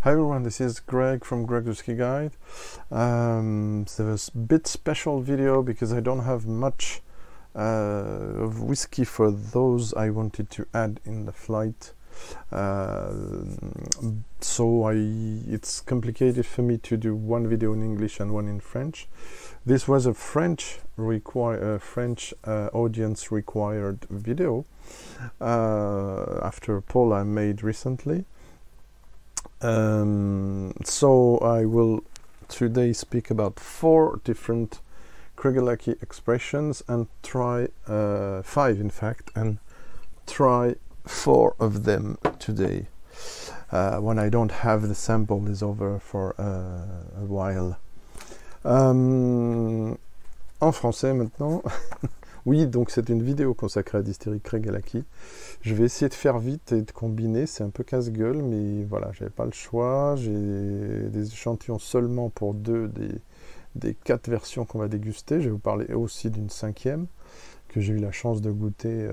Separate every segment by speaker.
Speaker 1: Hi everyone, this is Greg from Greg's Whiskey Guide. So it's a bit special video because I don't have much of whiskey for those I wanted to add in the flight. So it's complicated for me to do one video in English and one in French. This was a French audience required video after a poll I made recently. So I will today speak about 4 different Craigellachie expressions and try 5 in fact, and try 4 of them today when I don't have the sample is over for a while. En français maintenant. Oui, donc c'est une vidéo consacrée à Distillery Craigellachie. Je vais essayer de faire vite et de combiner, c'est un peu casse-gueule, mais voilà, j'avais pas le choix. J'ai des échantillons seulement pour 2 des 4 versions qu'on va déguster. Je vais vous parler aussi d'une 5e que j'ai eu la chance de goûter,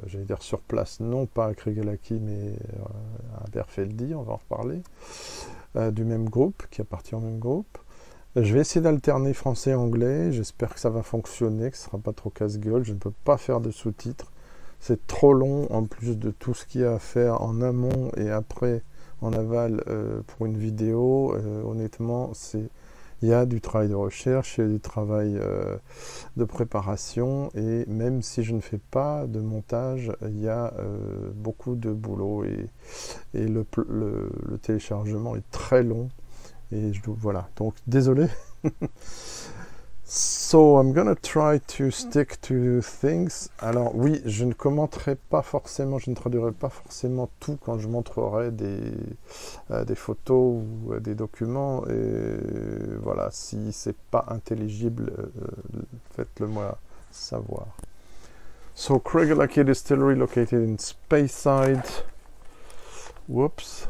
Speaker 1: j'allais dire sur place, non pas à Craigellachie, mais à Berfeldy, on va en reparler, du même groupe, qui appartient au même groupe. Je vais essayer d'alterner français et anglais, j'espère que ça va fonctionner, que ce ne sera pas trop casse-gueule. Je ne peux pas faire de sous-titres, c'est trop long en plus de tout ce qu'il y a à faire en amont et après en aval pour une vidéo. Honnêtement, il y a du travail de recherche, il y a du travail de préparation, et même si je ne fais pas de montage, il y a beaucoup de boulot et le téléchargement est très long. Et voilà, donc désolé. So I'm gonna try to stick to things. Alors oui, je ne commenterai pas forcément, je ne traduirai pas forcément tout quand je montrerai des photos ou des documents. Et voilà, si c'est pas intelligible, faites-le moi savoir. So Craigellachie Distillery located in Speyside. Whoops.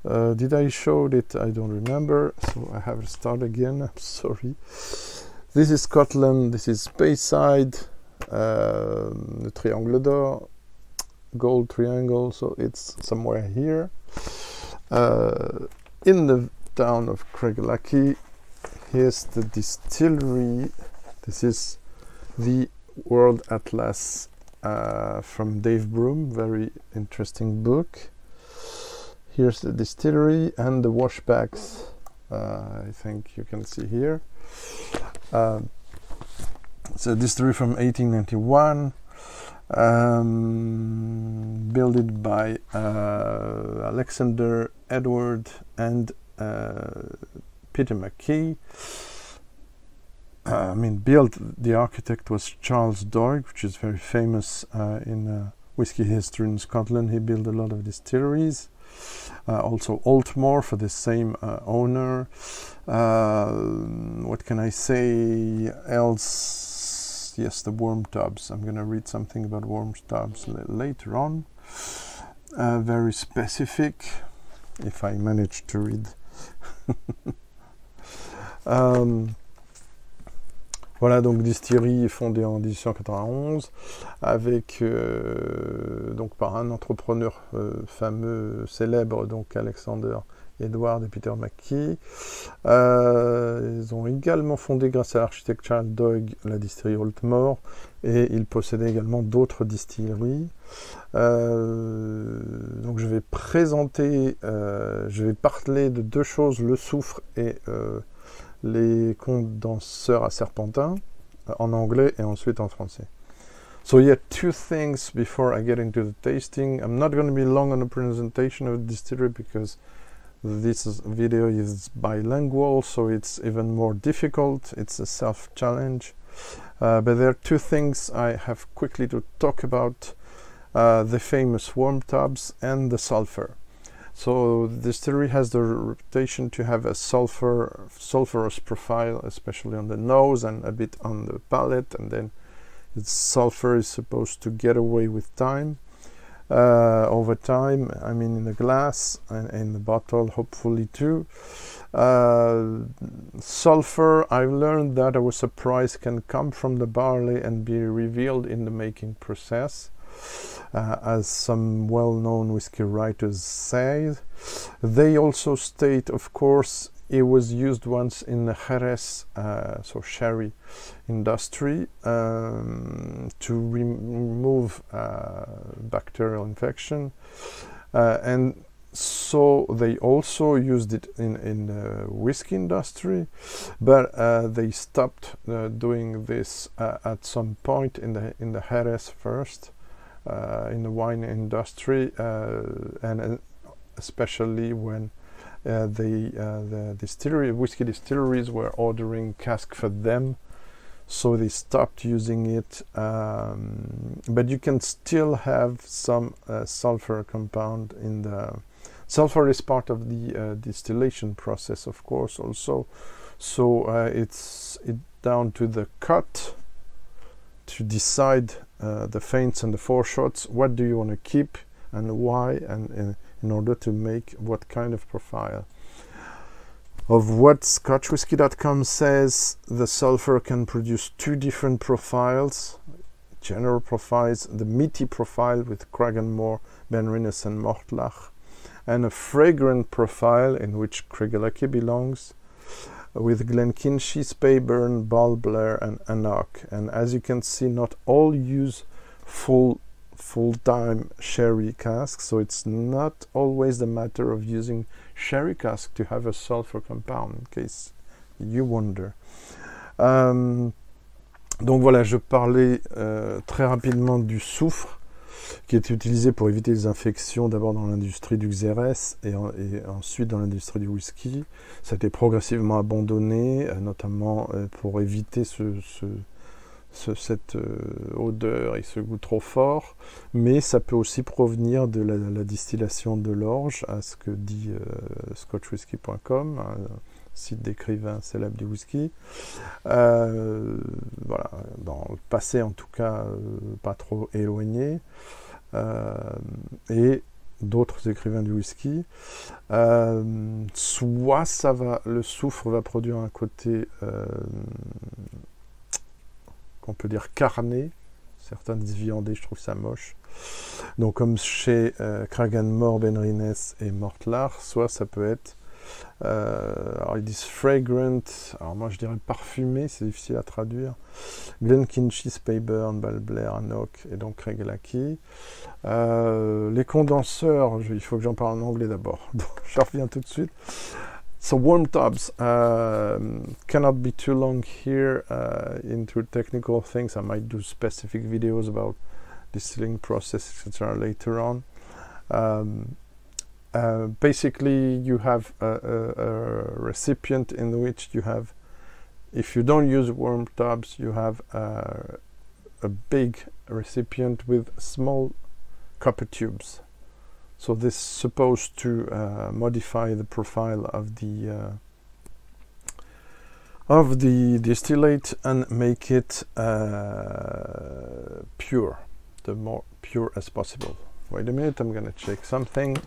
Speaker 1: Did I show it? I don't remember, so I have to start again. I'm sorry. This is Scotland, this is Speyside, the Triangle d'Or, gold triangle, so it's somewhere here. In the town of Craigellachie, here's the distillery. This is the World Atlas from Dave Broom, very interesting book. Here's the distillery and the washbacks, I think you can see here. It's a distillery from 1891, built by Alexander, Edward and Peter McKee. The architect was Charles Doig, which is very famous in whiskey history in Scotland. He built a lot of distilleries. Also Altmore for the same owner. What can I say else? Yes, the Wormtubs. I'm going to read something about Wormtubs later on. Very specific, if I manage to read. Voilà, donc distillerie fondée en 1891 avec donc par un entrepreneur fameux, célèbre, donc Alexander, Edward et Peter McKee. Ils ont également fondé, grâce à l'architecte Charles Doig, la distillerie Altmore, et ils possédaient également d'autres distilleries. Donc je vais parler de 2 choses, le soufre et les condenseurs à serpentins, en anglais et ensuite en français. So yeah, 2 things before I get into the tasting. I'm not going to be long on the presentation of the distillery because this video is bilingual, so it's even more difficult. It's a self-challenge. But there are 2 things I have quickly to talk about. The famous Wormtubs and the sulphur. So the distillery has the reputation to have a sulphurous profile, especially on the nose and a bit on the palate, and then its sulphur is supposed to get away with time, over time, I mean in the glass and in the bottle hopefully too. Sulphur, I've learned that I was surprised, can come from the barley and be revealed in the making process. As some well-known whiskey writers say, They also state, of course, it was used once in the Jerez, so sherry industry, to remove bacterial infection, and so they also used it in the whiskey industry, but they stopped doing this at some point in the Jerez first, in the wine industry, and especially when the whiskey distilleries were ordering cask for them, so they stopped using it. But you can still have some sulfur compound in the sulfur is part of the distillation process, of course, also. So it's down to the cut to decide the feints and the foreshots. What do you want to keep and why, and in order to make what kind of profile. Of what ScotchWhisky.com says, the sulfur can produce two different profiles, general profiles: the meaty profile with Cragganmore, Benrinnes and Mortlach, and a fragrant profile in which Craigellachie belongs, with Glenkinchie, Speyburn, Balblair and Annoch. And as you can see, not all use full-time sherry casks, so it's not always a matter of using sherry cask to have a sulfur compound, in case you wonder. Donc voilà, je parlais très rapidement du soufre, qui est utilisé pour éviter les infections, d'abord dans l'industrie du Xérès et ensuite dans l'industrie du whisky. Ça a été progressivement abandonné, notamment pour éviter cette odeur et ce goût trop fort, mais ça peut aussi provenir de la distillation de l'orge, à ce que dit ScotchWhisky.com, un site d'écrivain célèbre du whisky. Voilà, dans le passé en tout cas, pas trop éloigné, et d'autres écrivains du whisky. Soit le soufre va produire un côté qu'on peut dire carné, certains disent viandé, je trouve ça moche, donc comme chez Cragganmore, Benrinnes et Mortlach. Soit ça peut être, alors ils disent fragrant, alors moi je dirais parfumé, c'est difficile à traduire, Glenkinchie, Speyburn, Balblair, Annoch et donc Craigellachie. Les condenseurs, il faut que j'en parle en anglais d'abord, donc je reviens tout de suite. So Wormtubs, cannot be too long here into technical things. I might do specific videos about distilling process, etc. later on. Basically, you have a recipient in which you have, if you don't use Wormtubs, you have a big recipient with small copper tubes. So this is supposed to modify the profile of the distillate and make it pure, the more pure as possible. Wait a minute, I'm gonna check something,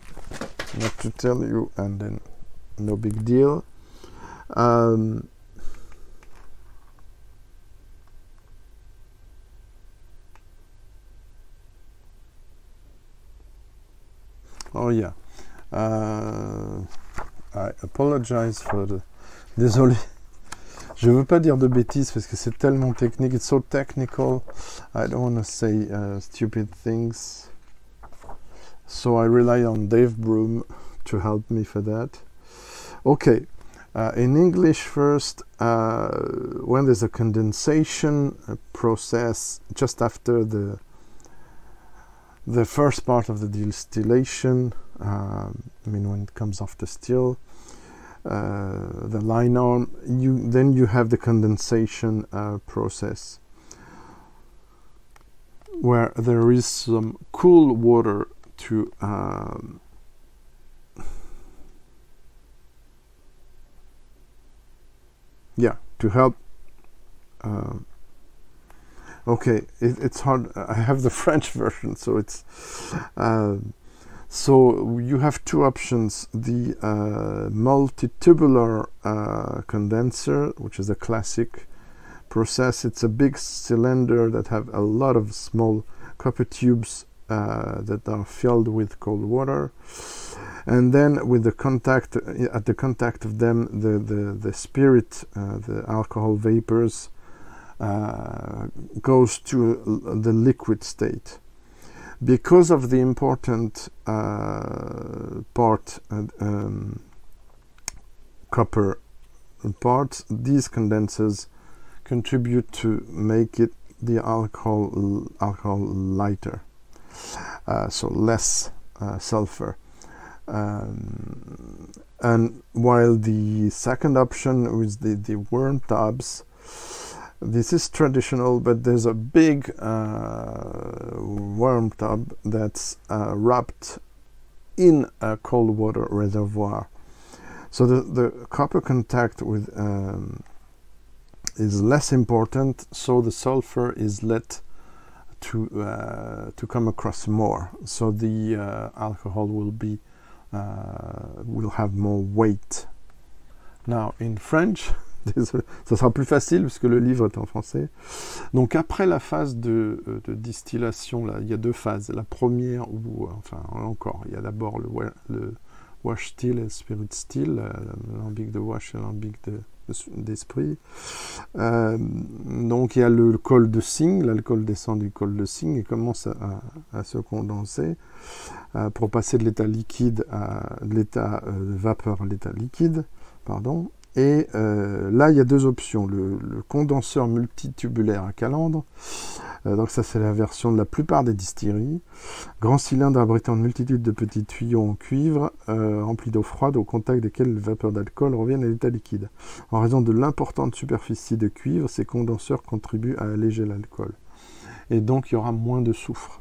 Speaker 1: not to tell you, and then no big deal. Oh yeah, I apologize for the... Désolé, je veux pas dire de bêtises parce que c'est tellement technique, it's so technical, I don't want to say stupid things, so I rely on Dave Broom to help me for that. Okay, in English first, when there's a condensation process just after the first part of the distillation, I mean when it comes off the still, the line arm, then you have the condensation process, where there is some cool water to to help. Okay, it's hard. I have the French version, so it's so you have two options: the multitubular condenser, which is a classic process. It's a big cylinder that have a lot of small copper tubes that are filled with cold water, and then with the contact, at the contact of them, the spirit, the alcohol vapors, goes to the liquid state. Because of the important copper parts, these condensers contribute to make it the alcohol lighter, so less sulfur. And while the second option with the Wormtubs, this is traditional, but there's a big Wormtub that's wrapped in a cold water reservoir. So the copper contact with is less important, so the sulfur is let to come across more. So the alcohol will have more weight. Now in French, ça sera plus facile puisque le livre est en français. Donc après la phase de distillation, là, il y a deux phases. La première où, enfin encore, il y a d'abord le wash still et le spirit still, l'alambic de wash et l'alambic d'esprit. Donc il y a le col de cygne, l'alcool descend du col de cygne et commence à se condenser pour passer de l'état liquide de l'état vapeur à l'état liquide, pardon. Et là, il y a deux options. Le condenseur multitubulaire à calandre, donc ça c'est la version de la plupart des distilleries. Grand cylindre abritant une multitude de petits tuyaux en cuivre, remplis d'eau froide, au contact desquels les vapeurs d'alcool reviennent à l'état liquide. En raison de l'importante superficie de cuivre, ces condenseurs contribuent à alléger l'alcool. Et donc il y aura moins de soufre.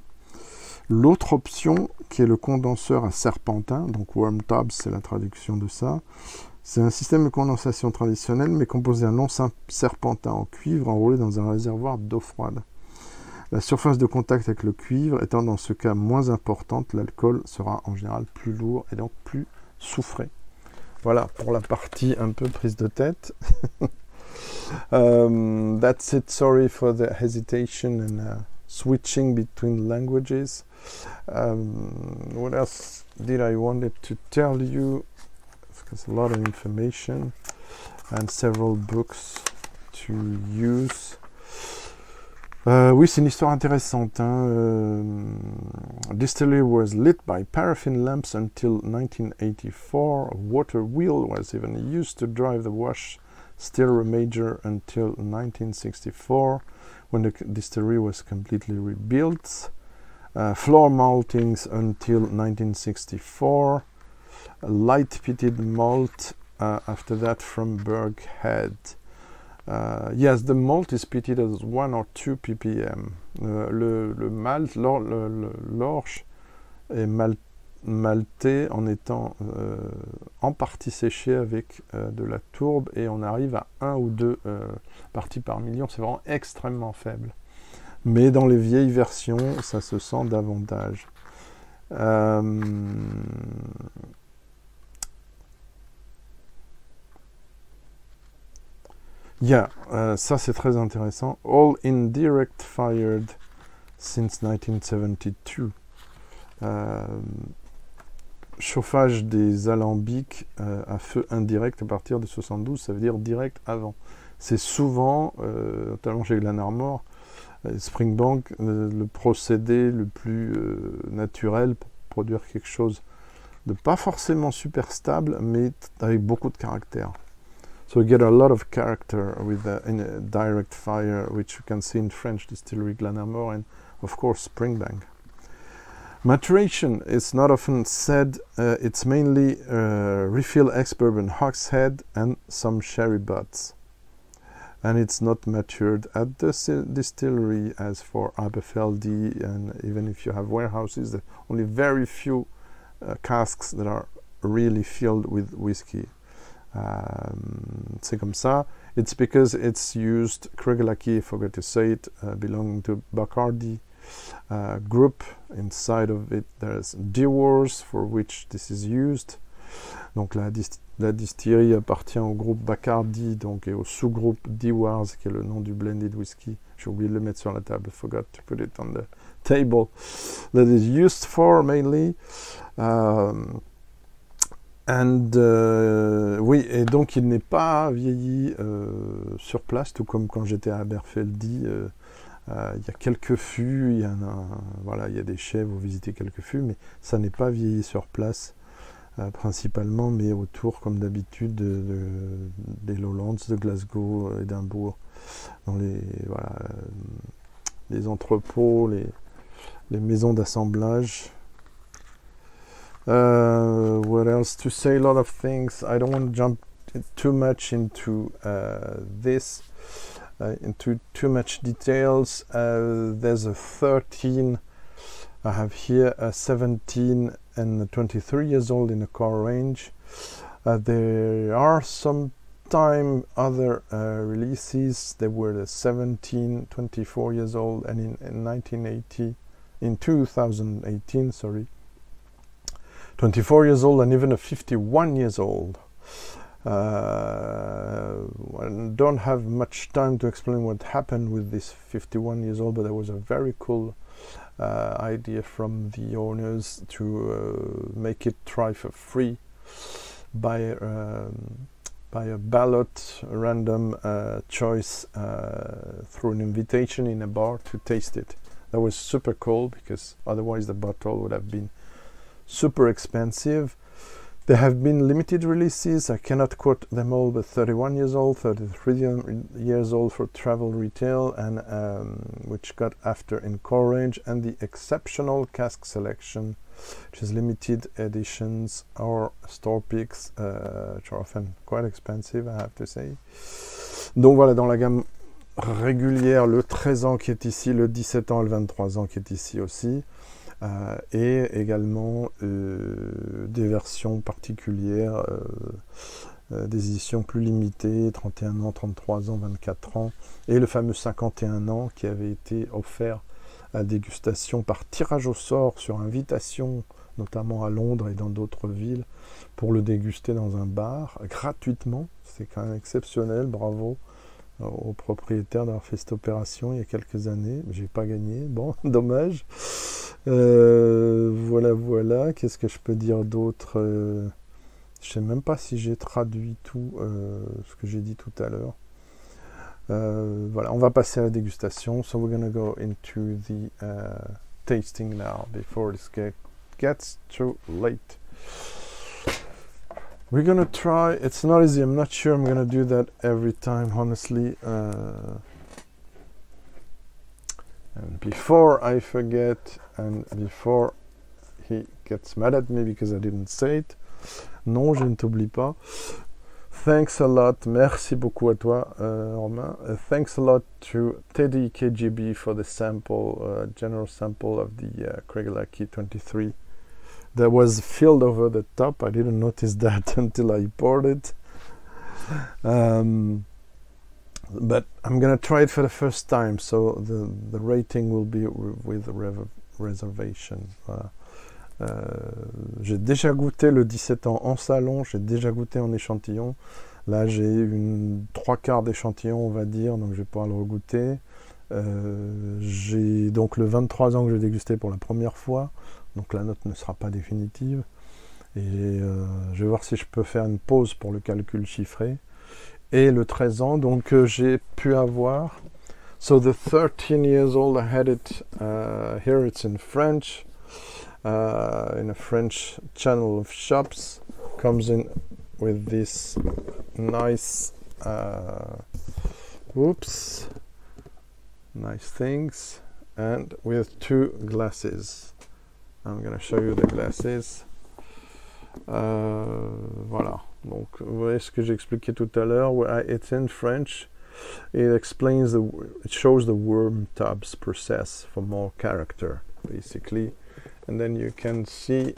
Speaker 1: L'autre option, qui est le condenseur à serpentins, donc Wormtubs, c'est la traduction de ça. C'est un système de condensation traditionnel, mais composé d'un long serpentin en cuivre enroulé dans un réservoir d'eau froide. La surface de contact avec le cuivre étant dans ce cas moins importante, l'alcool sera en général plus lourd et donc plus soufré. Voilà pour la partie un peu prise de tête. That's it. Sorry for the hesitation and switching between languages. What else did I wanted to tell you? Because a lot of information and several books to use. Oui, c'est une histoire intéressante. Distillery was lit by paraffin lamps until 1984. A water wheel was even used to drive the wash still major until 1964, when the distillery was completely rebuilt. Floor maltings until 1964. Light peated malt after that from Burghead. Yes, the malt is peated as 1 or 2 ppm. Le malt, l'orge est malté en étant en partie séché avec de la tourbe, et on arrive à 1 ou 2 parties par million. C'est vraiment extrêmement faible. Mais dans les vieilles versions, ça se sent davantage. Yeah, ça c'est très intéressant. All indirect fired since 1972. Chauffage des alambics à feu indirect à partir de 72, ça veut dire direct avant. C'est souvent, notamment chez Glenarmor, Springbank, le procédé le plus naturel pour produire quelque chose de pas forcément super stable, mais avec beaucoup de caractère. So you get a lot of character with in a direct fire, which you can see in French distillery Glenarmor and of course Springbank. Maturation is not often said. It's mainly refill ex-bourbon hogshead and some sherry butts. And it's not matured at the distillery as for Aberfeldy, and even if you have warehouses, there are only very few casks that are really filled with whiskey. C'est comme ça. It's because it's used, Craigellachie, I forgot to say it, belonging to Bacardi group. Inside of it there's Dewars, for which this is used. Donc la distillerie appartient au groupe Bacardi, donc, et au sous-groupe D-Wars, qui est le nom du blended whisky. J'ai oublié de le mettre sur la table. Forgot to put it on the table. That is used for mainly. Oui, et donc il n'est pas vieilli sur place, tout comme quand j'étais à Aberfeldy. Il y a quelques fûts, voilà, il y a des chais, vous visitez quelques fûts, mais ça n'est pas vieilli sur place. Principalement, mais autour, comme d'habitude, des Lowlands, de Glasgow, Édimbourg, dans les entrepôts, les maisons d'assemblage. What else to say? A lot of things. I don't want to jump too much into into too much details. There's a 13. I have here a 17 and a 23 years old in the core range. There are sometime other releases. There were the 17, 24 years old, and in 2018, sorry, 24 years old, and even a 51 years old. I don't have much time to explain what happened with this 51 years old, but there was a very cool idea from the owners to make it try for free by a ballot, a random choice through an invitation in a bar to taste it. That was super cool, because otherwise the bottle would have been super expensive. There have been limited releases, I cannot quote them all, but 31 years old, 33 years old for travel retail, and which got after in core range, and the exceptional cask selection, which is limited editions or store picks, which are often quite expensive, I have to say. Donc voilà, dans la gamme régulière, le 13 ans qui est ici, le 17 ans et le 23 ans qui est ici aussi. Et également des versions particulières, des éditions plus limitées, 31 ans, 33 ans, 24 ans, et le fameux 51 ans qui avait été offert à Dégustation par tirage au sort sur invitation, notamment à Londres et dans d'autres villes, pour le déguster dans un bar, gratuitement. C'est quand même exceptionnel, bravo au propriétaire d'avoir fait cette opération il y a quelques années. J'ai pas gagné, bon, dommage. Voilà. Qu'est-ce que je peux dire d'autre? Je sais même pas si j'ai traduit tout ce que j'ai dit tout à l'heure. Voilà, on va passer à la dégustation. So we're gonna go into the tasting now before it gets too late. We're gonna try. It's not easy. I'm not sure I'm gonna do that every time, honestly. And before I forget, and before he gets mad at me because I didn't say it, non, je ne t'oublie pas. Thanks a lot. Merci beaucoup à toi, Romain. Thanks a lot to Teddy KGB for the sample, general sample of the Craigellachie 23. That was filled over the top. I didn't notice that until I poured it. But I'm gonna try it for the first time, so the rating will be with reservation. Voilà. J'ai déjà goûté le 17 ans en salon, j'ai déjà goûté en échantillon. Là, j'ai 3/4 d'échantillon, on va dire, donc je vais pouvoir le regoûter. J'ai donc le 23 ans que j'ai dégusté pour la première fois, donc la note ne sera pas définitive. Et je vais voir si je peux faire une pause pour le calcul chiffré. Et le 13 ans, donc j'ai pu avoir. So the 13 years old, I had it here. It's in French, in a French channel of shops. Comes in with this nice, nice things, and with 2 glasses. I'm gonna show you the glasses. Voilà. Donc, vous voyez ce que j'ai expliqué tout à l'heure. It's in French. It explains it shows the Wormtubs process for more character, basically. And then you can see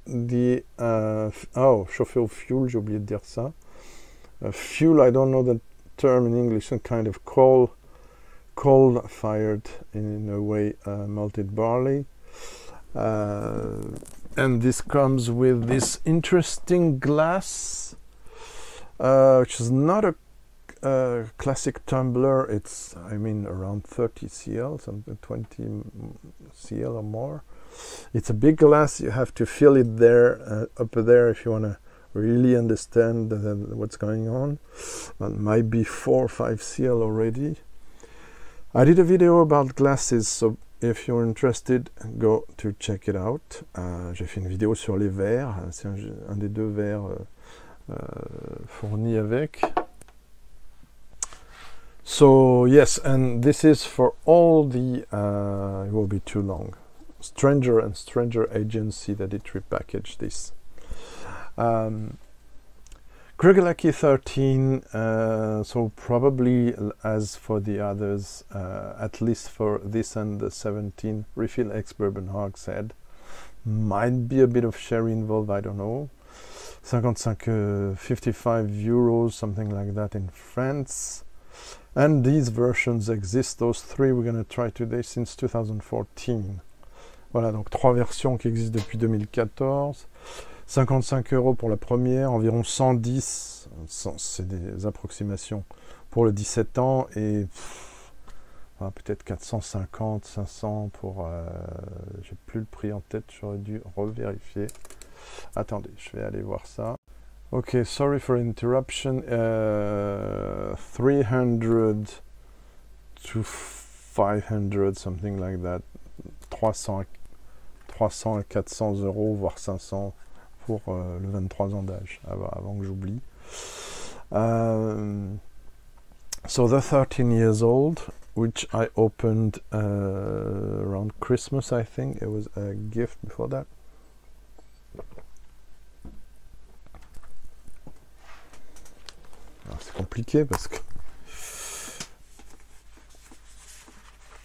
Speaker 1: the chauffer au fuel. J'ai oublié de dire ça. Fuel, I don't know the term in English. Some kind of coal-fired, in a way, malted barley. And this comes with this interesting glass, which is not a classic tumbler. It's, I mean, around 30 cl, something 20 cl or more. It's a big glass. You have to fill it there, up there, if you want to really understand what's going on. It might be 4 or 5 cl already. I did a video about glasses, so if you're interested, go to check it out. J'ai fait une vidéo sur les verres. C'est un des deux verres fournis avec. So yes, and this is for all the, it will be too long, stranger and stranger agency that it repackaged this. Craigellachie 13, so probably as for the others, at least for this and the 17 refill ex-bourbon hogshead, might be a bit of sherry involved, I don't know. 55 euros, something like that in France. And these versions exist, those three we're going to try today since 2014. Voilà, donc 3 versions qui existent depuis 2014. 55 € pour la première, environ 110, c'est des approximations, pour le 17 ans, et peut-être 450, 500 pour... j'ai plus le prix en tête, j'aurais dû revérifier. Attendez, je vais aller voir ça. Ok, sorry for interruption. 300 to 500, something like that. 300 à 400 €, voire 500 pour le 23 ans d'âge, avant que j'oublie. So the 13 years old, which I opened around Christmas, I think. It was a gift before that. C'est compliqué parce que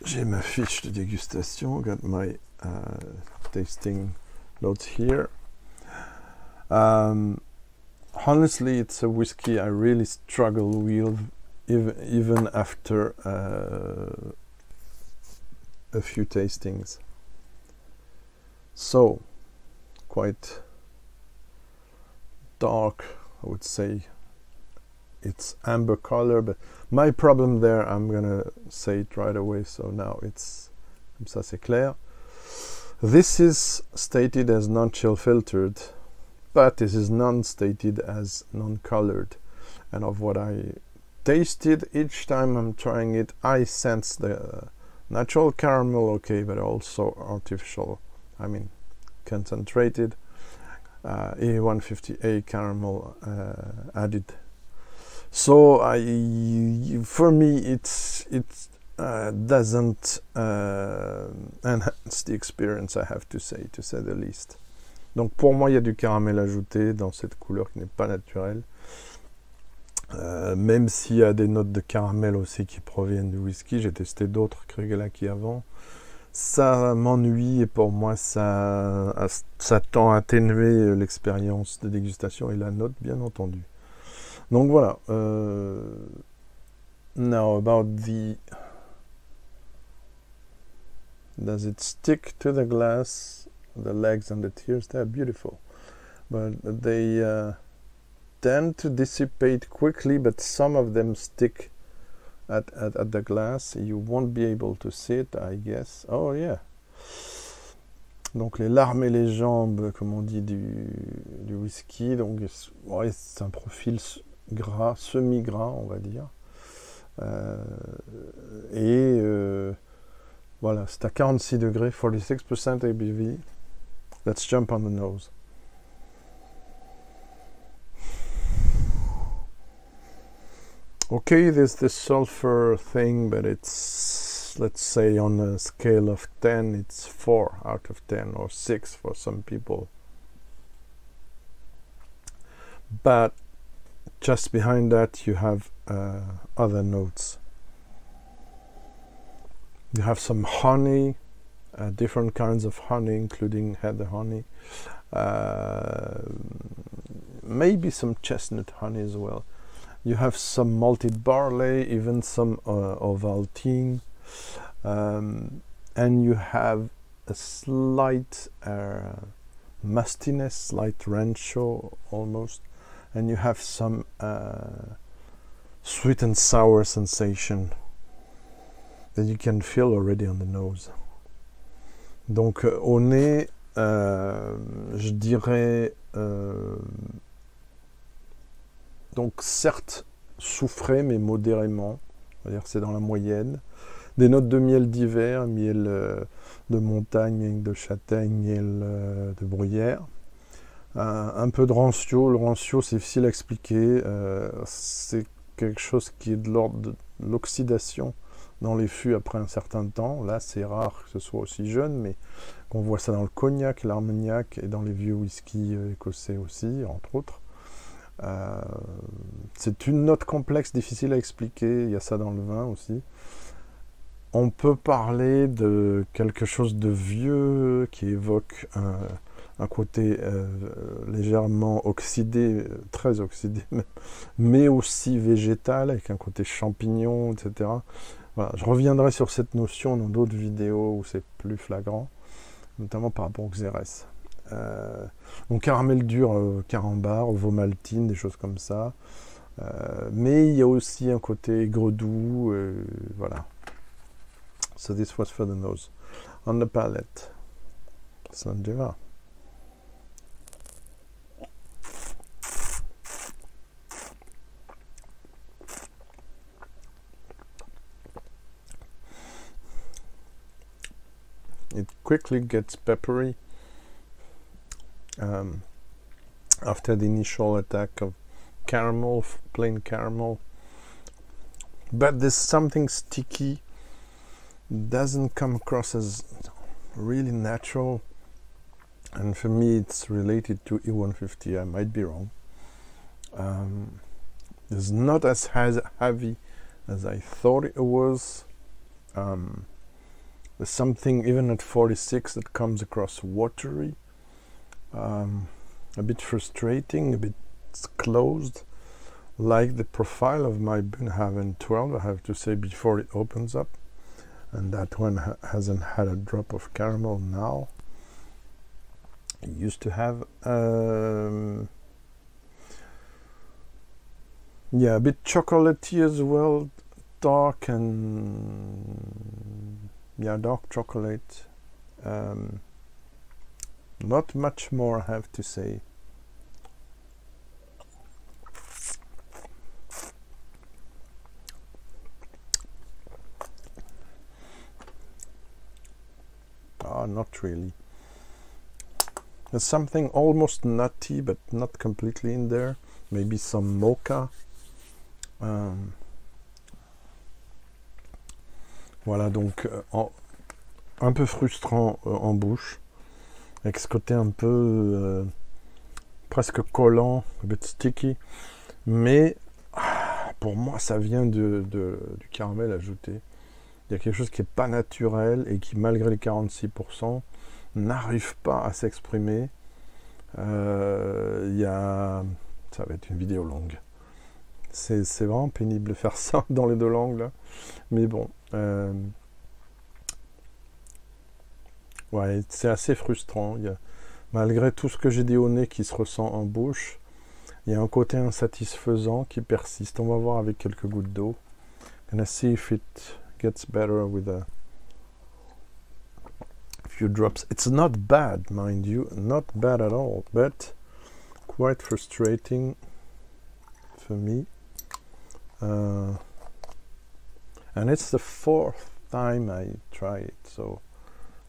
Speaker 1: j'ai ma fiche de dégustation, got my tasting notes here. Honestly, it's a whiskey I really struggle with, even after a few tastings. So, quite dark, I would say. It's amber color, but my problem there, I'm gonna say it right away, so now it's, comme ça c'est clair. This is stated as non-chill filtered, but this is non-stated as non-colored. And of what I tasted, each time I'm trying it, I sense the natural caramel, okay, but also artificial, I mean, concentrated A150A caramel added. So for me, it doesn't enhance the experience, I have to say the least. Donc pour moi, il y a du caramel ajouté dans cette couleur qui n'est pas naturelle. Même s'il y a des notes de caramel aussi qui proviennent du whisky, j'ai testé d'autres Craigellachie avant. Ça m'ennuie et pour moi, ça tend à atténuer l'expérience de dégustation et la note, bien entendu. Donc voilà. Now about does it stick to the glass? The legs and the tears, they're beautiful, but they tend to dissipate quickly, but some of them stick at the glass. You won't be able to see it, I guess. Oh yeah. Donc les larmes et les jambes, comme on dit, du whisky. Donc ouais, c'est un profil gras, semi-gras, on va dire. Voilà, c'est à 46 degrés, 46% ABV. Let's jump on the nose. Okay, there's this sulfur thing, but it's, let's say on a scale of 10, it's 4 out of 10 or 6 for some people. But just behind that you have other notes. You have some honey, different kinds of honey, including heather honey, maybe some chestnut honey as well. You have some malted barley, even some Ovaltine, and you have a slight mustiness, slight rancio almost, and you have some sweet and sour sensation that you can feel already on the nose. Donc au nez, je dirais donc certes soufré mais modérément, c'est-à-dire que c'est dans la moyenne. Des notes de miel d'hiver, miel de montagne, miel de châtaigne, miel de bruyère. Un peu de rancio. Le rancio, c'est difficile à expliquer. C'est quelque chose qui est de l'ordre de l'oxydation dans les fûts après un certain temps. Là, c'est rare que ce soit aussi jeune, mais on voit ça dans le cognac, l'armagnac et dans les vieux whisky écossais aussi, entre autres. C'est une note complexe, difficile à expliquer. Il y a ça dans le vin aussi. On peut parler de quelque chose de vieux qui évoque un côté légèrement oxydé, très oxydé, mais aussi végétal, avec un côté champignon, etc. Voilà, je reviendrai sur cette notion dans d'autres vidéos où c'est plus flagrant, notamment par rapport au xérès. Donc caramel dur, carambar, ovomaltine, des choses comme ça. Mais il y a aussi un côté aigre doux, voilà. So this was for the nose. On the palate, ça me dira. It quickly gets peppery after the initial attack of caramel, plain caramel. But there's something sticky. Doesn't come across as really natural, and for me it's related to E150. I might be wrong. It's not as heavy as I thought it was. There's something even at 46 that comes across watery, a bit frustrating, a bit closed, like the profile of my Bunhaven 12, I have to say, before it opens up. And that one hasn't had a drop of caramel now. It used to have yeah, a bit chocolatey as well, dark and yeah, dark chocolate. Not much more, I have to say. Not really. There's something almost nutty, but not completely in there. Maybe some mocha. Voilà, donc un peu frustrant en bouche, avec ce côté un peu presque collant, a bit sticky. Mais pour moi, ça vient du caramel ajouté. Il y a quelque chose qui n'est pas naturel et qui, malgré les 46%, n'arrive pas à s'exprimer. Ça va être une vidéo longue. C'est vraiment pénible de faire ça dans les deux langues, là. Mais bon. Ouais, c'est assez frustrant. Malgré tout ce que j'ai dit au nez qui se ressent en bouche, il y a un côté insatisfaisant qui persiste. On va voir avec quelques gouttes d'eau. And I see if it gets better with a few drops. It's not bad, mind you, not bad at all, but quite frustrating for me. And it's the 4th time I try it, so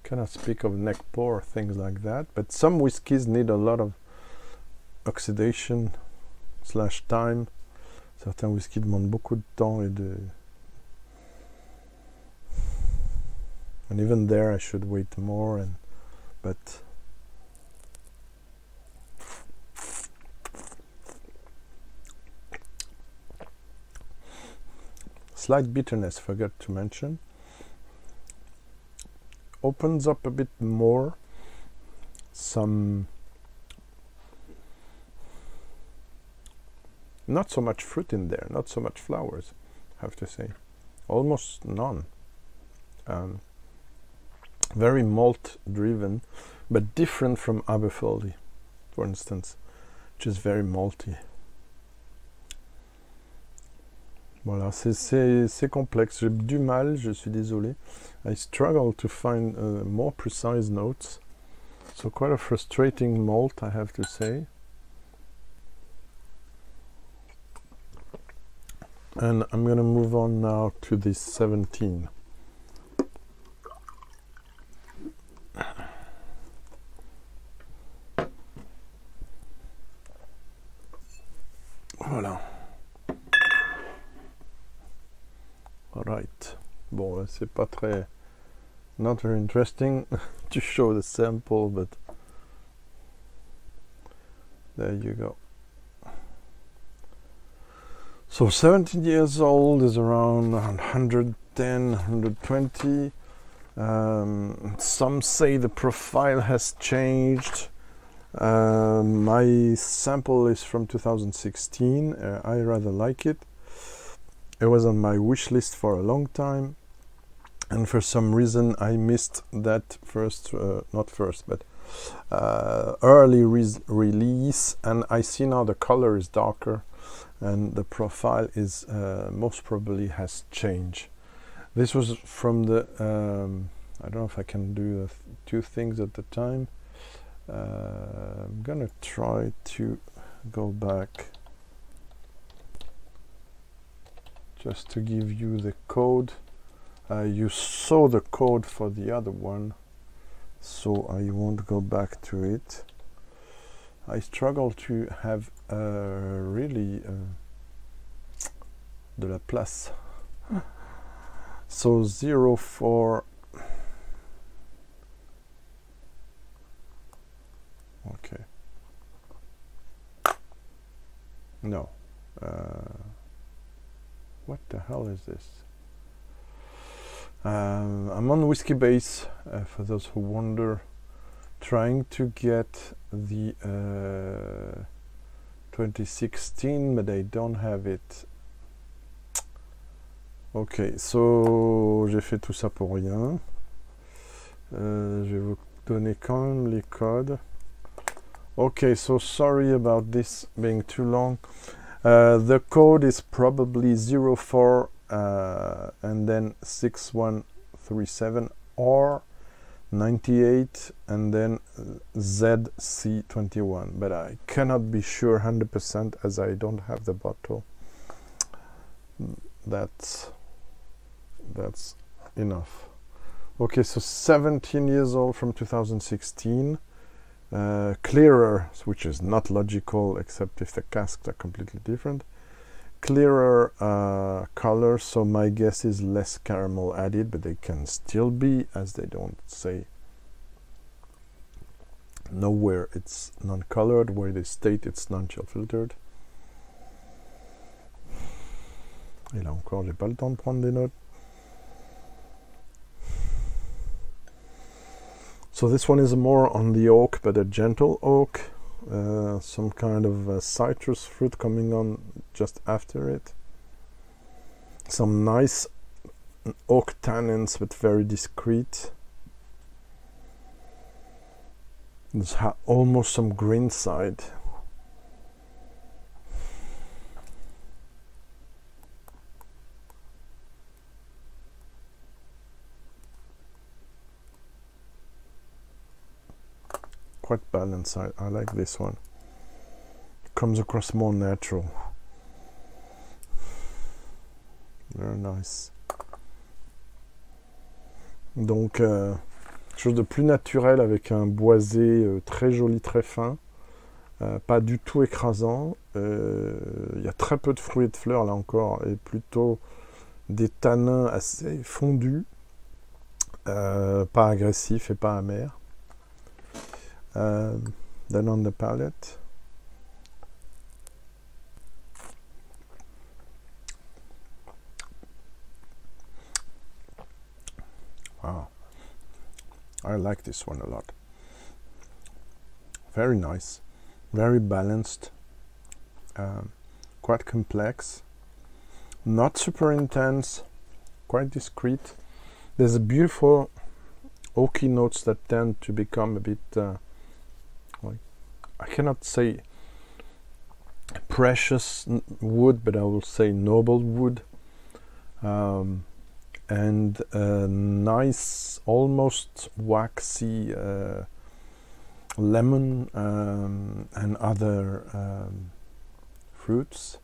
Speaker 1: cannot speak of neck pour, things like that. But some whiskies need a lot of oxidation / time. Certains whiskies demandent beaucoup de temps et de... And even there, I should wait more. But slight bitterness, forgot to mention. Opens up a bit more. Some not so much fruit in there, not so much flowers, I have to say. Almost none. very malt driven, but different from Aberfeldy, for instance, which is very malty. Voilà, c'est complexe. J'ai du mal, je suis désolé. I struggle to find more precise notes. So quite a frustrating malt, I have to say. And I'm going to move on now to the 17. Voilà. Alright. Bon, là, c'est pas très... Not very interesting to show the sample, but... There you go. So 17 years old is around 110, 120. Some say the profile has changed. My sample is from 2016. I rather like it. It was on my wish list for a long time, and for some reason I missed that first, not first, but early release, and I see now the color is darker and the profile is most probably has changed. This was from the I don't know if I can do the two things at the time. I'm gonna try to go back just to give you the code. You saw the code for the other one, so I won't go back to it. I struggle to have really de la place. So 04. Okay. No. What the hell is this? I'm on Whisky base, for those who wonder, trying to get the 2016, but I don't have it. Ok, so j'ai fait tout ça pour rien. Je vais vous donner quand même les codes. Okay, so sorry about this being too long. The code is probably 04 and then 6137 or 98 and then ZC21, but I cannot be sure 100% as I don't have the bottle. That's enough. Okay, so 17 years old from 2016. Clearer, which is not logical except if the casks are completely different. Clearer color, so my guess is less caramel added, but they can still be, as they don't say nowhere it's non-colored, where they state it's non-chill filtered. Et là encore, j'ai pas le temps de prendre des notes. So this one is more on the oak, but a gentle oak. Some kind of citrus fruit coming on just after it. Some nice oak tannins, but very discreet. There's almost some green side. Quite balanced. I like this one. Comes across more natural. Very nice. Donc, quelque chose de plus naturel avec un boisé très joli, très fin. Pas du tout écrasant. Il y a très peu de fruits et de fleurs là encore, et plutôt des tanins assez fondus. Pas agressifs et pas amers. Then on the palate, wow, I like this one a lot. Very nice, very balanced, quite complex, not super intense, quite discreet. There's a beautiful oaky notes that tend to become a bit, like, I cannot say precious wood, but I will say noble wood, and a nice, almost waxy lemon and other fruits.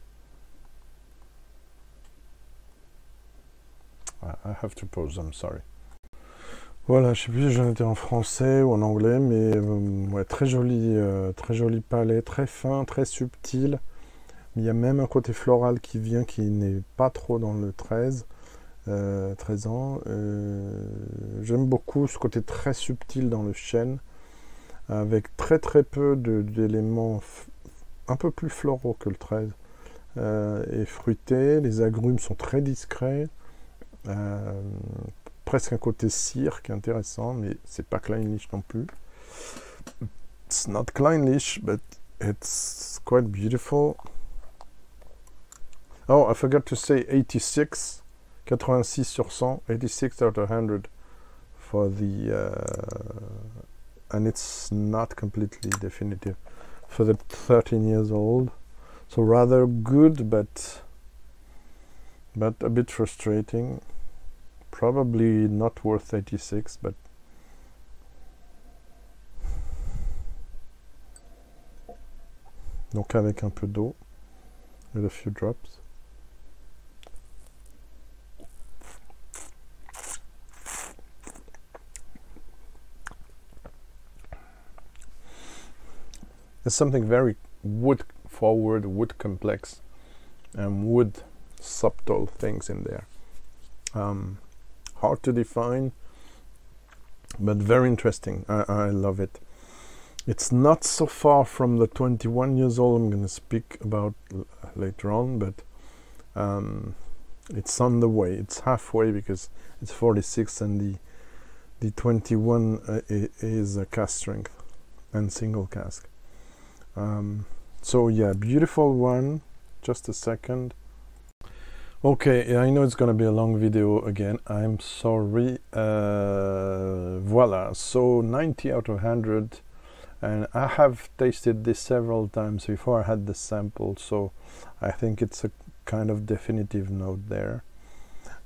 Speaker 1: I have to pause, I'm sorry. Voilà, je sais plus si j'en étais en français ou en anglais, mais ouais, très joli palais, très fin, très subtil. Il y a même un côté floral qui vient, qui n'est pas trop dans le 13 ans. J'aime beaucoup ce côté très subtil dans le chêne, avec très peu d'éléments un peu plus floraux que le 13, et fruités. Les agrumes sont très discrets. Presque un côté cire qui est intéressant, mais c'est pas Kleinlich non plus. It's not Kleinlich, but it's quite beautiful. Oh, I forgot to say 86 sur 100, 86 out of 100 for the, and it's not completely definitive, for the 13 years old. So rather good, but a bit frustrating. Probably not worth 86, but donc avec un peu d'eau, with a few drops. There's something very wood forward, wood complex, and wood subtle things in there. Hard to define, but very interesting. I love it. It's not so far from the 21 years old I'm going to speak about later on, but it's on the way. It's halfway because it's 46 and the 21 is a cask strength and single cask. So yeah, beautiful one. Just a second. Okay, I know it's gonna be a long video again, I'm sorry. Voila, so 90 out of 100, and I have tasted this several times before I had the sample, so I think it's a kind of definitive note there.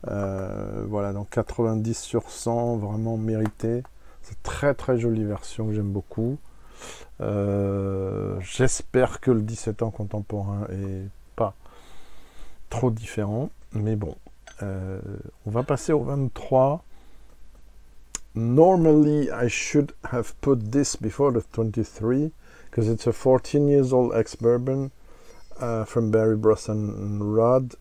Speaker 1: Voilà, donc 90 sur 100, vraiment mérité. C'est très jolie version que j'aime beaucoup. J'espère que le 17 ans contemporain est pas trop différent, mais bon, on va passer au 23. Normally I should have put this before the 23 because it's a 14 years old ex-bourbon from Barry Bross and Rod,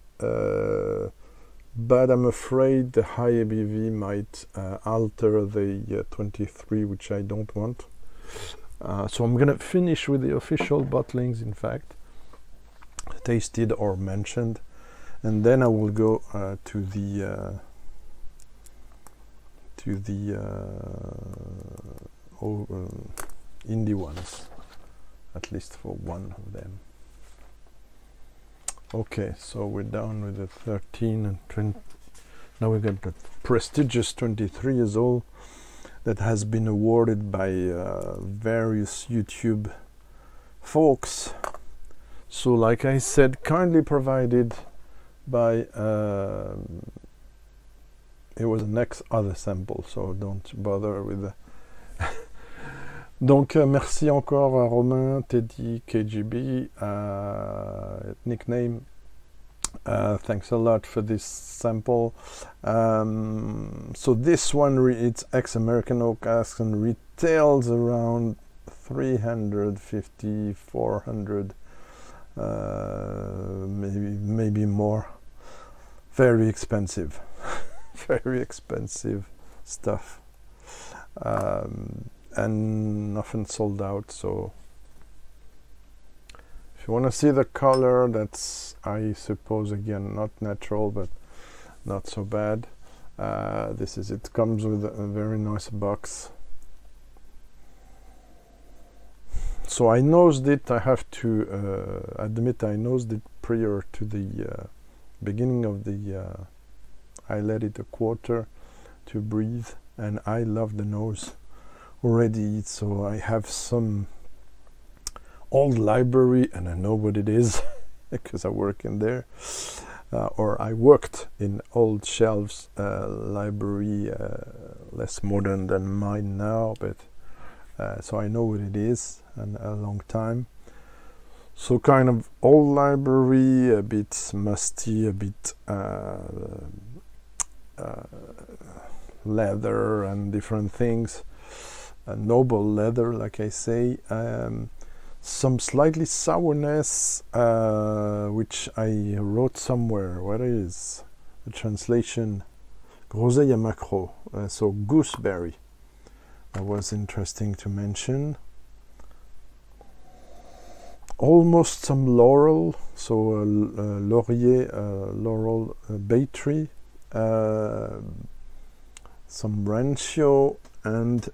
Speaker 1: but I'm afraid the high ABV might alter the 23, which I don't want. So I'm gonna finish with the official bottlings, in fact, tasted or mentioned, and then I will go to the indie ones, at least for one of them. Okay, so we're down with the 13 and 20. Now we got the prestigious 23 years old that has been awarded by various YouTube folks. So like I said, kindly provided by it was the next other sample, so don't bother with the donc merci encore à Romain, Teddy, KGB, nickname. Thanks a lot for this sample. So this one, it's ex-American oak cask and retails around 350, 400, maybe more. Very expensive. Very expensive stuff, and often sold out. So if you want to see the color, that's, I suppose, again, not natural, but not so bad. This is it. Comes with a very nice box. So I nosed it. I have to admit I nosed it prior to the beginning of the I let it a quarter to breathe, and I love the nose already. So I have some old library, and I know what it is because I work in there, or I worked in old shelves library, less modern than mine now, but so I know what it is, and a long time. So kind of old library, a bit musty, a bit leather and different things, noble leather, like I say. Some slightly sourness, which I wrote somewhere. What is the translation? Groseille à macro, so gooseberry. That was interesting to mention. Almost some laurel, so laurier, laurel bay tree, some rancio, and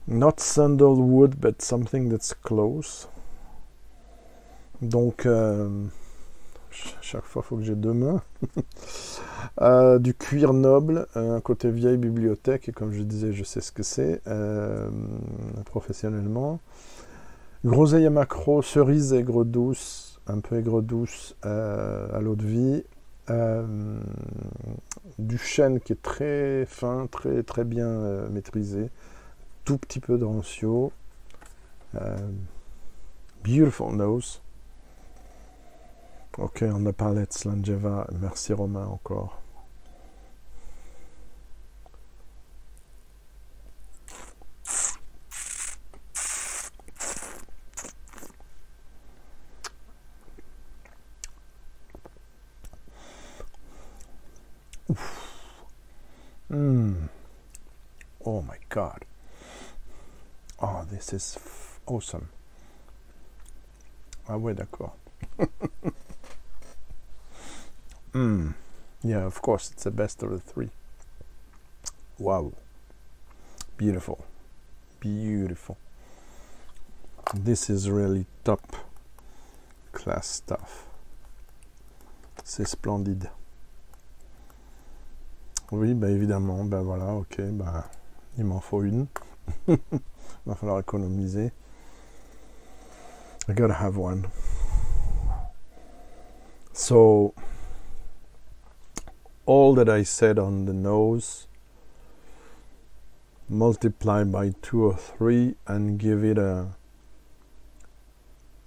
Speaker 1: not sandalwood, but something that's close. Donc, chaque fois, il faut que j'ai deux mains. Du cuir noble, un côté vieille bibliothèque, et comme je disais, je sais ce que c'est professionnellement. Groseille à macro, cerise aigre douce, un peu aigre douce à l'eau de vie. Du chêne qui est très fin, très bien maîtrisé. Tout petit peu de rancio. Beautiful nose. Ok, on a palette Slangeva. Merci Romain encore. Oh my god. Oh, this is awesome. Ah ouais, d'accord. Yeah, of course, it's the best of the three. Wow. Beautiful. Beautiful. This is really top class stuff. C'est splendide. Oui, bah évidemment, bah voilà, ok, bah il m'en faut une. Il va falloir économiser. I gotta have one. So, all that I said on the nose, multiply by 2 or 3 and give it a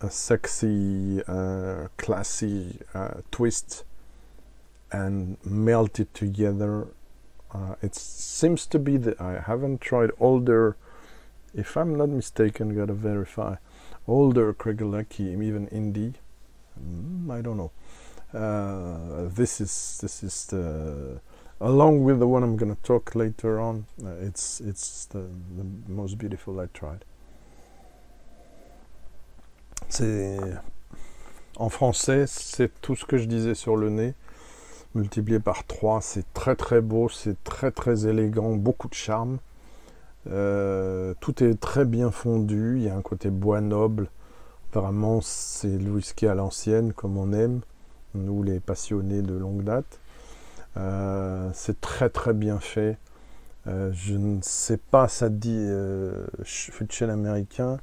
Speaker 1: sexy, classy twist and melt it together. It seems to be that I haven't tried older, if I'm not mistaken, gotta verify, older Craigellachie, even indie. I don't know. This is the, along with the one I'm gonna talk later on. It's the most beautiful I tried. C'est en français, c'est tout ce que je disais sur le nez, multiplié par 3. C'est très beau, c'est très élégant, beaucoup de charme. Tout est très bien fondu. Il y a un côté bois noble. Apparemment, c'est le whisky à l'ancienne, comme on aime, nous les passionnés de longue date. C'est très bien fait. Je ne sais pas, ça dit fût de chêne américain.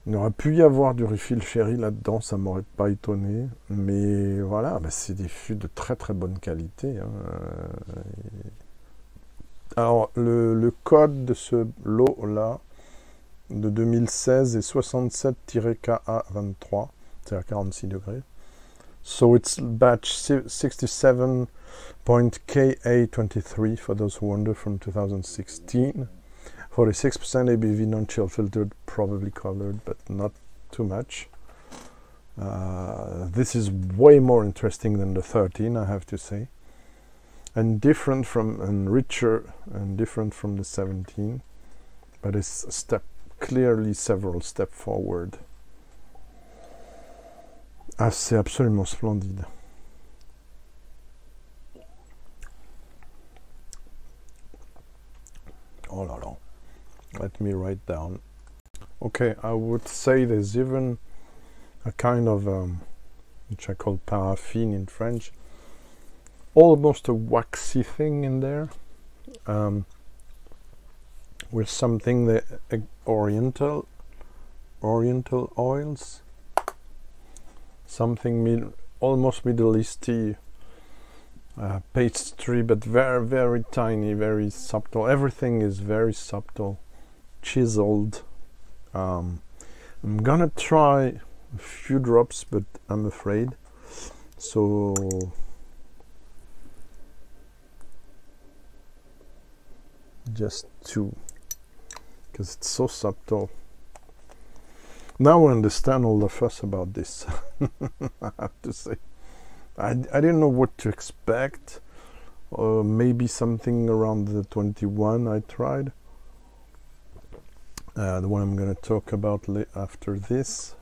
Speaker 1: Il aurait pu y avoir du refill sherry là-dedans, ça m'aurait pas étonné. Mais voilà, bah c'est des fûts de très bonne qualité. Hein. Alors, le code de ce lot-là, de 2016, est 67-KA23, c'est à 46 degrés. So it's batch 67.KA23, for those who wonder, from 2016. 46% ABV, non-chill filtered, probably colored, but not too much. This is way more interesting than the 13, I have to say. And different from, and richer and different from the 17. But it's a step, clearly several steps forward. Ah, c'est absolument splendide. Oh là là. Let me write down. Okay, I would say there's even a kind of, which I call paraffin in French, almost a waxy thing in there, with something that oriental oils, something almost Middle Easty, pastry, but very, very tiny, very subtle. Everything is very subtle, chiseled. I'm gonna try a few drops, but I'm afraid. So just 2, because it's so subtle. Now I understand all the fuss about this. I have to say, I didn't know what to expect. Maybe something around the 21 I tried. The one I'm going to talk about after this.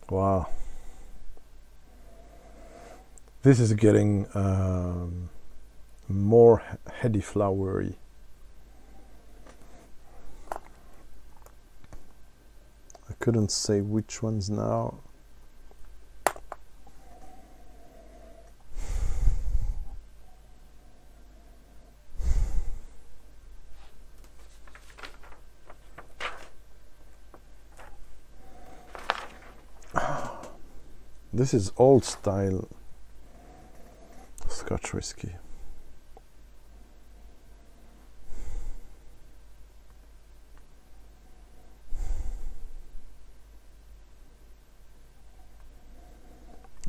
Speaker 1: Wow. This is getting more heady flowery. I couldn't say which ones now. This is old style Scotch whiskey.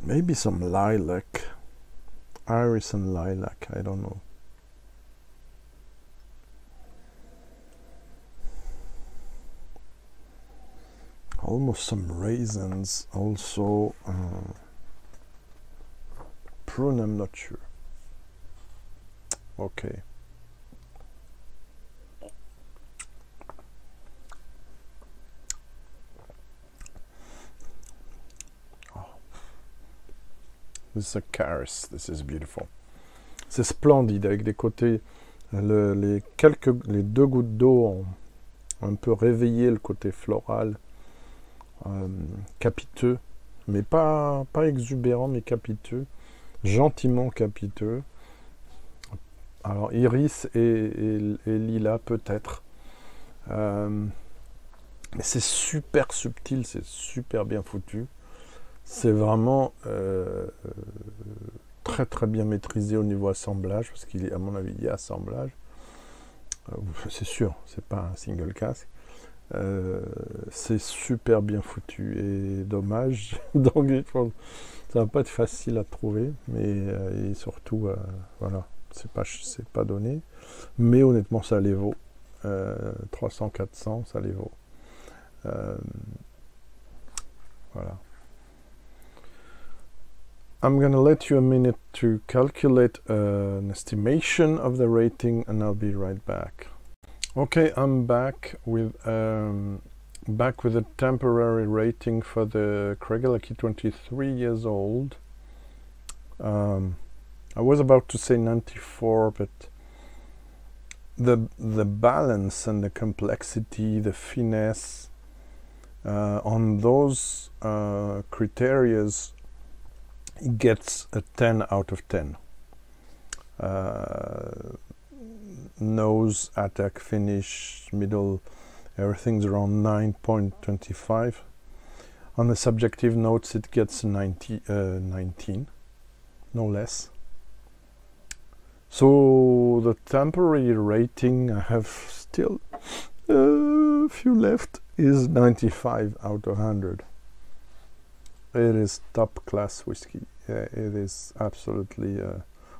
Speaker 1: Maybe some lilac, iris and lilac, I don't know. Almost some raisins also. Prune, I'm not sure. Okay. This is a Caris, this is beautiful. C'est splendide, avec des côtés, les 2 gouttes d'eau ont un peu réveillé le côté floral, capiteux, mais pas exubérant, mais capiteux, gentiment capiteux. Alors iris et lilas peut-être. Mais c'est super subtil, c'est super bien foutu. C'est vraiment très très bien maîtrisé au niveau assemblage, parce qu'à mon avis il y a assemblage. C'est sûr, c'est pas un single cask. C'est super bien foutu et dommage. Donc ça va pas être facile à trouver, mais et surtout voilà, c'est pas donné. Mais honnêtement ça les vaut. 300-400, ça les vaut. Voilà. I'm gonna let you a minute to calculate an estimation of the rating, and I'll be right back. Okay, I'm back with a temporary rating for the Craigellachie 23 years old. I was about to say 94, but the balance and the complexity, the finesse on those criterias, it gets a 10 out of 10. Nose, attack, finish, middle, everything's around 9.25. On the subjective notes it gets 19, no less. So the temporary rating, I have still a few left, is 95 out of 100. It is top class whiskey. Yeah, it is absolutely.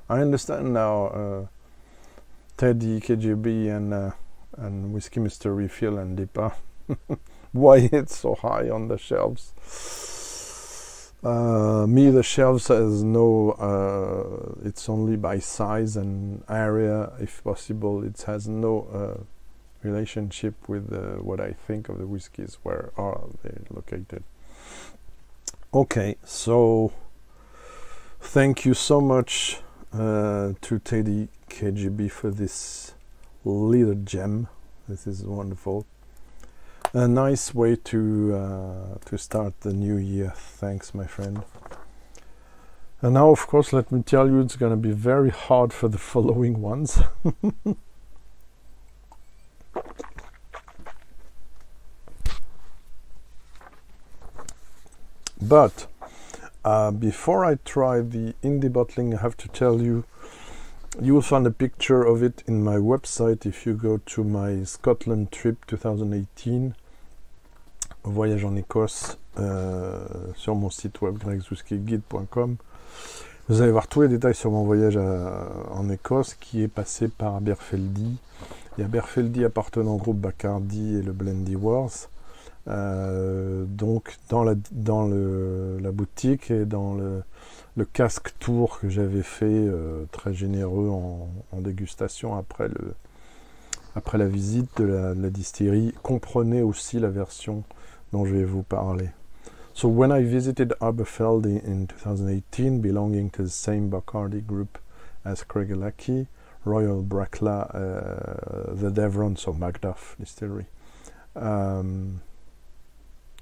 Speaker 1: I understand now Teddy, KGB, and Whiskey Mr. Refill and Dipa why it's so high on the shelves. Me, the shelves has no. It's only by size and area, if possible. It has no relationship with what I think of the whiskies, where are they located. Okay, so thank you so much to Teddy KGB for this little gem. This is wonderful. A nice way to start the new year. Thanks, my friend. And now, of course, let me tell you, it's going to be very hard for the following ones. But before I try the indie bottling, I have to tell you, you will find a picture of it in my website if you go to my Scotland trip 2018, voyage en Écosse, sur mon site web whisky.com. Vous allez voir tous les détails sur mon voyage en Écosse, qui est passé par Aberfeldy. Il y a Aberfeldy appartenant au groupe Bacardi et le Blendy Wars. Donc dans la boutique et dans le casque tour que j'avais fait, très généreux en dégustation après la visite de la distillerie, comprenait aussi la version dont je vais vous parler. So when I visited Aberfeldy in 2018, belonging to the same Bacardi group as Craigellachie, Royal Brackla, the Devron, so Macduff Distillery,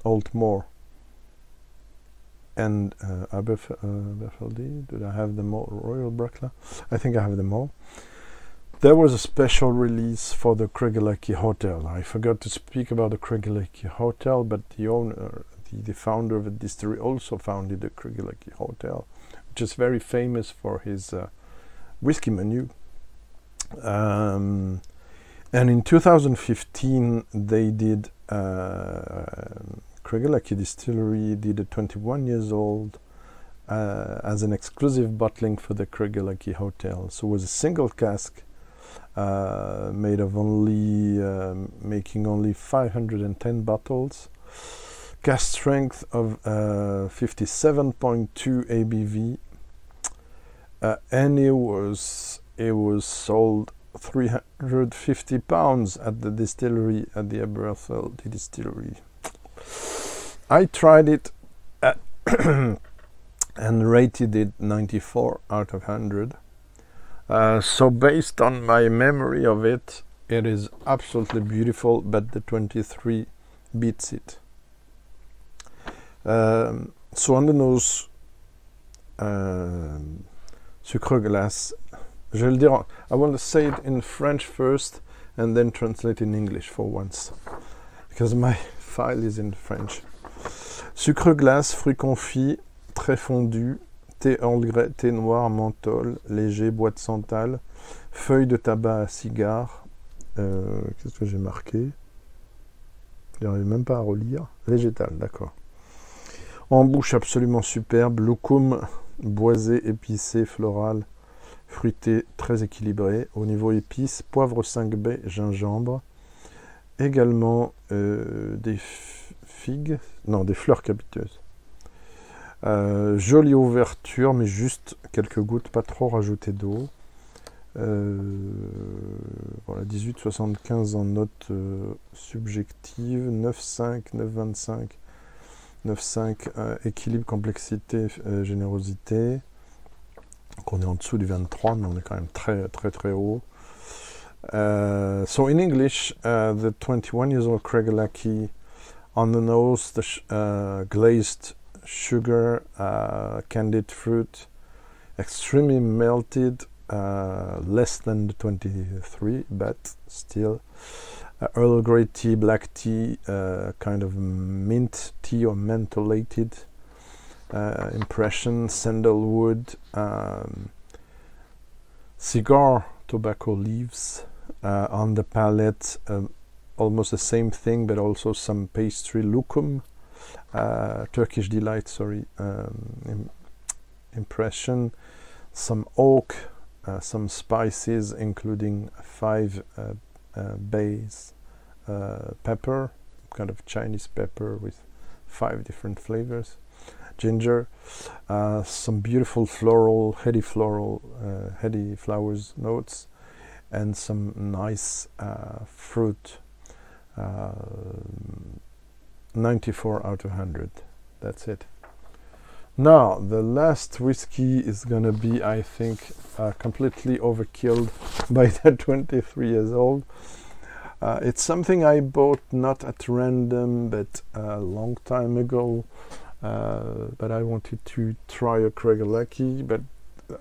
Speaker 1: Altmore, and Aberfeldy. Did I have them all? Royal Brackla? I think I have them all. There was a special release for the Craigellachie Hotel. I forgot to speak about the Craigellachie Hotel, but the owner, the founder of the distillery, also founded the Craigellachie Hotel, which is very famous for his whiskey menu. And in 2015, they did Craigellachie Distillery did a 21 years old as an exclusive bottling for the Craigellachie Hotel. So it was a single cask made of making only 510 bottles, cask strength of 57.2 ABV, and it was sold 350 pounds at the distillery, at the Aberfeldy Distillery. I tried it and rated it 94 out of 100. So based on my memory of it, it is absolutely beautiful, but the 23 beats it. So on the nose, sucre glace. Je vais le dire, I want to say it in French first and then translate in English for once, because my file is in French. Sucre glace, fruits confits, très fondu, thé engrais, thé noir, menthol, léger, bois de santal, feuilles de tabac à cigare. Qu'est-ce que j'ai marqué? Je n'arrive même pas à relire. Végétal, d'accord. En bouche absolument superbe, loukoum, boisé, épicé, floral, fruité, très équilibré. Au niveau épices, poivre 5 baies, gingembre. Également des figues, non, des fleurs capiteuses. Jolie ouverture, mais juste quelques gouttes, pas trop rajouter d'eau. Voilà, 18,75 en note subjective, 9,5, 9,25, 9,5, équilibre, complexité, générosité. Donc on est en dessous du 23, mais on est quand même très très très haut. So in English, the 21 years old Craigellachie, on the nose, the glazed sugar, candied fruit, extremely melted, less than the 23, but still. Earl Grey tea, black tea, kind of mint tea or mentholated impression, sandalwood, cigar tobacco leaves. On the palate, almost the same thing, but also some pastry, loukoum, Turkish delight, sorry, impression, some oak, some spices, including 5 bays, pepper, kind of Chinese pepper with 5 different flavors, ginger, some beautiful floral, heady flowers notes, and some nice fruit. 94 out of 100. That's it. Now the last whiskey is gonna be, I think, completely overkilled by that 23 years old. It's something I bought not at random, but a long time ago. but I wanted to try a Craigellachie, but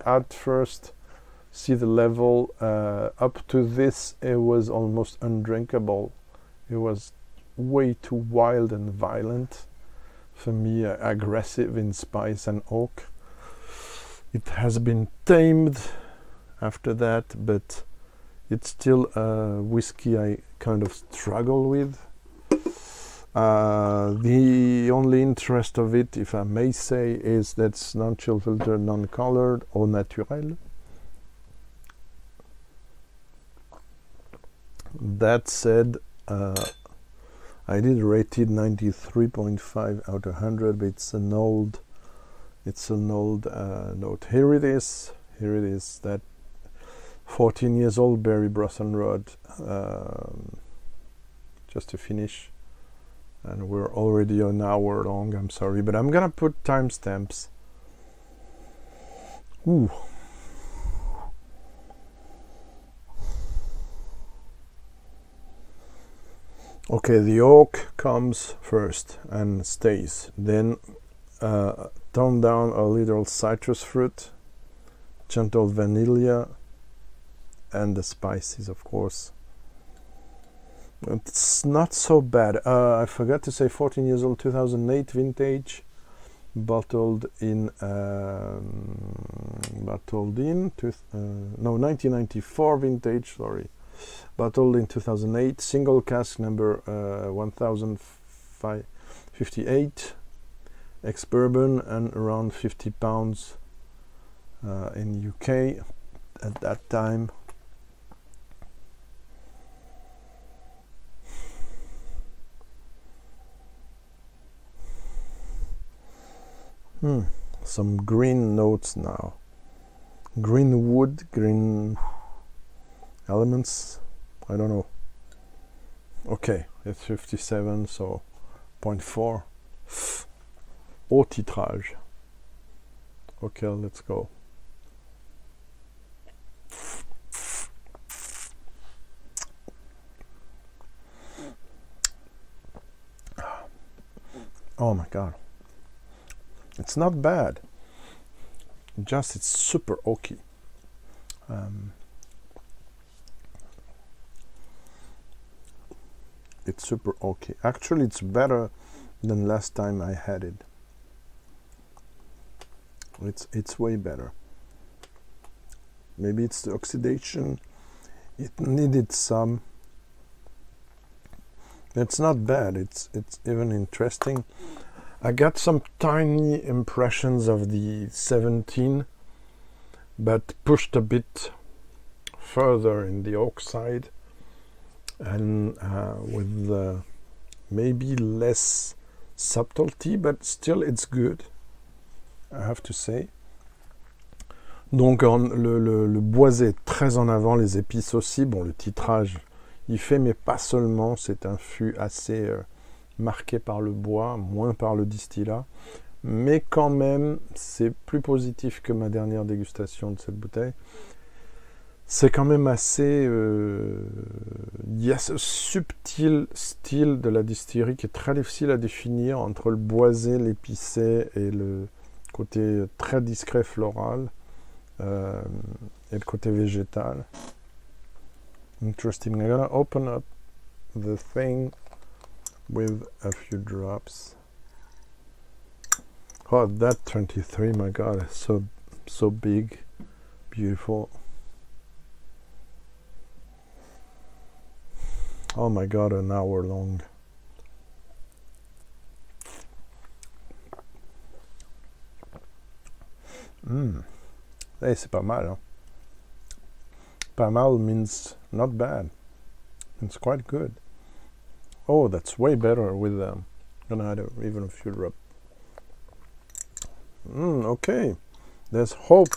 Speaker 1: at first see the level up to this, it was almost undrinkable. It was way too wild and violent for me, aggressive in spice and oak. It has been tamed after that, but it's still a whiskey I kind of struggle with. The only interest of it, if I may say, is that it's non-chill filtered, non-colored, au naturel. That said, I did rate it 93.5 out of 100, but it's an old note. Here it is, that 14 years old Berry Blossom Rod, just to finish, and we're already an hour long. I'm sorry, but I'm gonna put timestamps. Ooh. Okay, the oak comes first and stays. Then tone down a little citrus fruit, gentle vanilla, and the spices, of course. It's not so bad. I forgot to say 14 years old, 2008 vintage, bottled in 1994 vintage, sorry. Bottled in 2008, single cask number 1058, ex-bourbon, and around 50 pounds in UK at that time. Some green notes now. Green wood, green elements, I don't know. Okay, it's 57, so 0.4. Au titrage. Okay, let's go. Oh my god. It's not bad. Just it's super oaky. It's super oaky. Actually, it's better than last time I had it. It's way better. Maybe it's the oxidation. It needed some. It's not bad. It's even interesting. I got some tiny impressions of the 17, but pushed a bit further in the oak side, and with maybe less subtlety, but still it's good, I have to say. Donc le boisé est très en avant, les épices aussi. Bon, le titrage il fait, mais pas seulement. C'est un fût assez marqué par le bois, moins par le distillat, mais quand même c'est plus positif que ma dernière dégustation de cette bouteille. C'est quand même assez... il y a ce subtil style de la distillerie qui est très difficile à définir entre le boisé, l'épicé et le côté très discret floral et le côté végétal. Interesting. I'm gonna open up the thing with a few drops. Oh, that 23, my god, it's so big, beautiful. Oh my god, an hour long. Hey, c'est pas mal, hein? Pas mal means not bad. It's quite good. Oh, that's way better with gonna add even a few drops. Okay, there's hope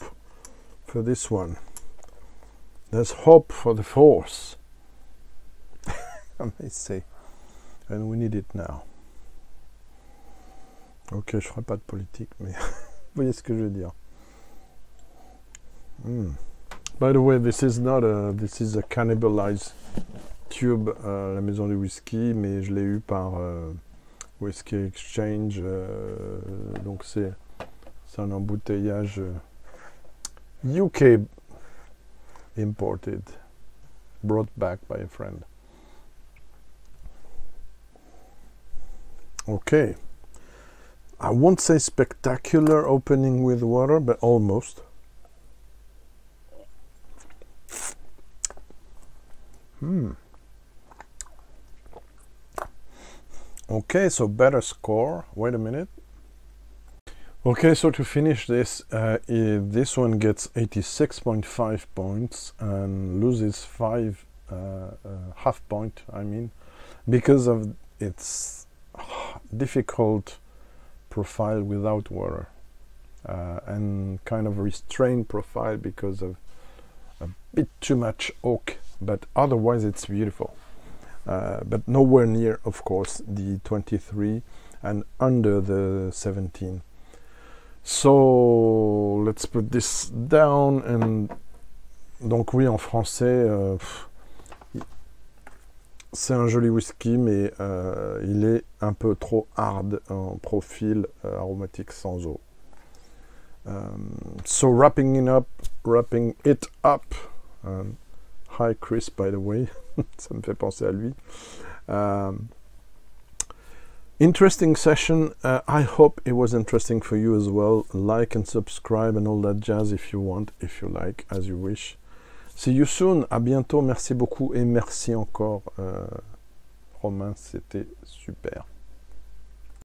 Speaker 1: for this one. There's hope for the force, I may say, and we need it now. Ok, je ferai pas de politique, mais vous voyez ce que je veux dire. By the way, this is a cannibalized tube, la maison du whisky, mais je l'ai eu par Whisky Exchange, donc c'est un embouteillage UK imported, brought back by a friend. Okay, I won't say spectacular opening with water, but almost. Okay, so better score. Wait a minute. Okay, so to finish this, this one gets 86.5 points and loses 5 half point, I mean, because of its difficult profile without water, and kind of restrained profile because of a bit too much oak, but otherwise it's beautiful. But nowhere near, of course, the 23 and under the 17. So let's put this down. And donc oui, en français, c'est un joli whisky, mais il est un peu trop hard en profil aromatique sans eau. So wrapping it up. Hi Chris, by the way. Ça me fait penser à lui. Interesting session. I hope it was interesting for you as well. Like and subscribe and all that jazz if you want, if you like, as you wish. See you soon. À bientôt. Merci beaucoup et merci encore, Romain. C'était super.